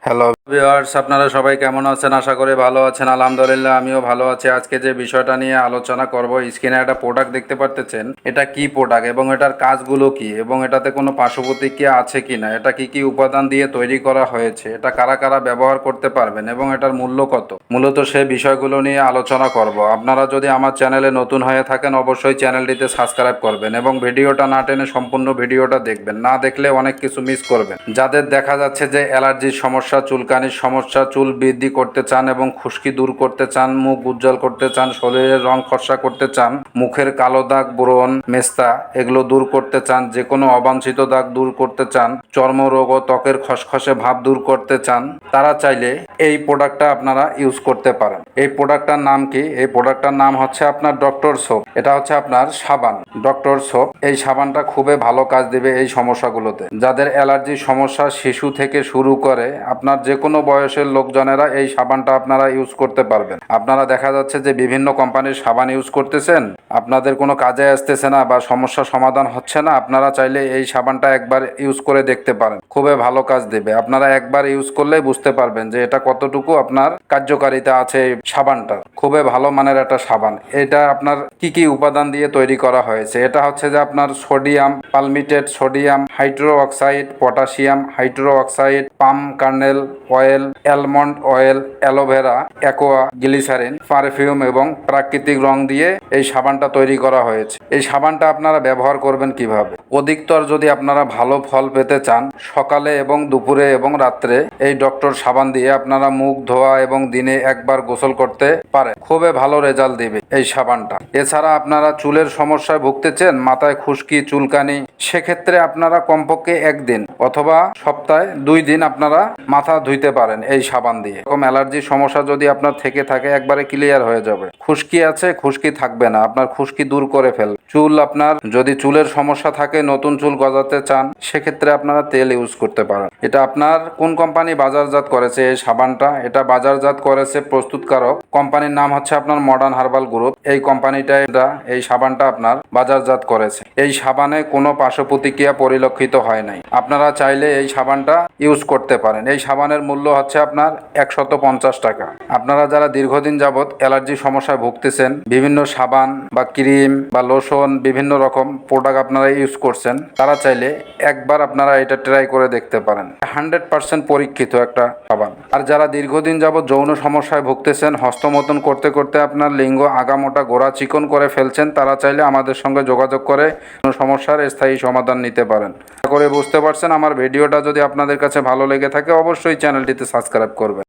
Hello viewers, আপনারা সবাই কেমন আছেন? আশা করি ভালো আছেন। আলহামদুলিল্লাহ আমিও ভালো আছি। আজকে যে বিষয়টা নিয়ে আলোচনা করব, স্ক্রিনে একটা প্রোডাক্ট দেখতে পারতেছেন। এটা কি প্রোডাক্ট এবং এটার কাজগুলো কি এবং এটাতে কোনো পার্শ্বপ্রতিক্রিয়া আছে কিনা, এটা কি কি উপাদান দিয়ে তৈরি করা হয়েছে, এটা কারা কারা ব্যবহার করতে পারবেন এবং এটার মূল্য কত, মূলত সেই বিষয়গুলো নিয়ে আলোচনা করব। আপনারা যদি আমার চ্যানেলে নতুন হয়ে থাকেন অবশ্যই চ্যানেলটিতে সাবস্ক্রাইব করবেন এবং ভিডিওটা না টেনে সম্পূর্ণ ভিডিওটা দেখবেন। না দেখলে অনেক কিছু মিস করবেন। যাদের দেখা যাচ্ছে যে অ্যালার্জির সমস্যা, চুলকানির সমস্যা, চুল বৃদ্ধি করতে চান এবং খুশকি দূর করতে চান, মুখ উজ্জ্বল করতে চান, শরীরের রং ফর্সা করতে চান, মুখের কালো দাগ, ব্রণ, মেস্তা এগুলো দূর করতে চান, যে কোনো অবাঞ্ছিত দাগ দূর করতে চান, চর্মরোগ ও ত্বকের খসখসে ভাব দূর করতে চান, তারা চাইলে এই প্রোডাক্টটা আপনারা ইউজ করতে পারেন। এই প্রোডাক্টটার নাম কি? এই প্রোডাক্টটার নাম হচ্ছে আপনার ডক্টর সোপ। এটা হচ্ছে আপনার সাবান, ডক্টর সোপ। এই সাবানটা খুবই ভালো কাজ দিবে এই সমস্যাগুলোতে। যাদের অ্যালার্জির সমস্যা, শিশু থেকে শুরু করে আপনার যে কোনো বয়সের লোকজনেরা এই সাবানটা আপনারা ইউজ করতে পারবেন। আপনারা দেখা যাচ্ছে যে বিভিন্ন কোম্পানির সাবান ইউজ করতেছেন, আপনাদের কোনো কাজে আসতেছে না বা সমস্যা সমাধান হচ্ছে না, আপনারা চাইলে এই সাবানটা একবার ইউজ করে দেখতে পারেন। খুবই ভালো কাজ দেবে। আপনারা একবার ইউজ করলেই বুঝতে পারবেন যে এটা কতটুকু আপনার কার্যকারিতা আছে। এই সাবানটা খুবই ভালো মানের একটা সাবান। এটা আপনার কি কি উপাদান দিয়ে তৈরি করা হয়েছে? এটা হচ্ছে যে আপনার sodium palmitate, sodium hydroxide, potassium hydroxide, palm kernel oil, almond oil, aloe vera, aqua, glycerin, perfume এবং প্রাকৃতিক রং দিয়ে এই সাবানটা তৈরি করা হয়েছে। এই সাবানটা আপনারা ব্যবহার করবেন কিভাবে? অধিকতর যদি আপনারা ভালো ফল পেতে চান, সকালে এবং দুপুরে এবং রাত্রে এই ডক্টর সাবান দিয়ে আপনারা মুখ ধোয়া এবং দিনে একবার গোসল করতে পারেন। খুবই ভালো রেজাল্ট দিবে এই সাবানটা। এছাড়া আপনারা চুলের সমস্যায় ভুগতেছেন, মাথায় খুশকি, চুলকানি, সেক্ষেত্রে আপনারা কমপক্ষে একদিন অথবা সপ্তাহে 2 দিন আপনারা মাথা ধুইতে পারেন এই সাবান দিয়ে। এরকম অ্যালার্জির সমস্যা যদি আপনার থেকে থাকে একবারে ক্লিয়ার হয়ে যাবে। খুশকি আছে, খুশকি থাকবে না, আপনার খুশকি দূর করে ফেল। চুল, আপনার যদি চুলের সমস্যা থাকে, নতুন চুল গজাতে চান, সেক্ষেত্রে আপনারা তেল ইউজ করতে পারেন। এটা আপনার কোন কোম্পানি বাজারজাত করেছে এই সাবানটা? এটা বাজারজাত করেছে প্রস্তুতকারক কোম্পানির নাম হচ্ছে আপনার মডার্ন হার্বাল গ্রুপ। এই কোম্পানিটা এই সাবানটা আপনার বাজারজাত করেছে। এই সাবানে কোনো পার্শ্বপ্রতিক্রিয়া পরিলক্ষিত হয় নাই। আপনারা চাইলে এই সাবানটা ইউজ করতে পারেন। এই সাবানের মূল্য হচ্ছে আপনার 150 টাকা। আপনারা যারা দীর্ঘদিন যাবৎ অ্যালার্জি সমস্যায় ভুগতেছেন, বিভিন্ন সাবান বা ক্রিম বা লোশন, বিভিন্ন রকম প্রোডাক্ট আপনারা ইউজ করছেন, তারা চাইলে একবার আপনারা এটা ট্রাই করে দেখতে পারেন। 100% পরীক্ষিত একটা সাবান। আর যারা দীর্ঘদিন যাবৎ যৌন সমস্যায় ভুগতেছেন, হস্তমৈথুন করতে করতে আপনার লিঙ্গ আগামোটা গোড়া চিকন করে ফেলছেন, তারা চাইলে আমাদের সঙ্গে যোগাযোগ করে সমস্যার স্থায়ী সমাধান নিতে পারেন। আশা করে বুঝতে পারছেন। আমার ভিডিওটা যদি আপনাদের কাছে ভালো লেগে থাকে অবশ্যই চ্যানেলটিতে সাবস্ক্রাইব করবেন।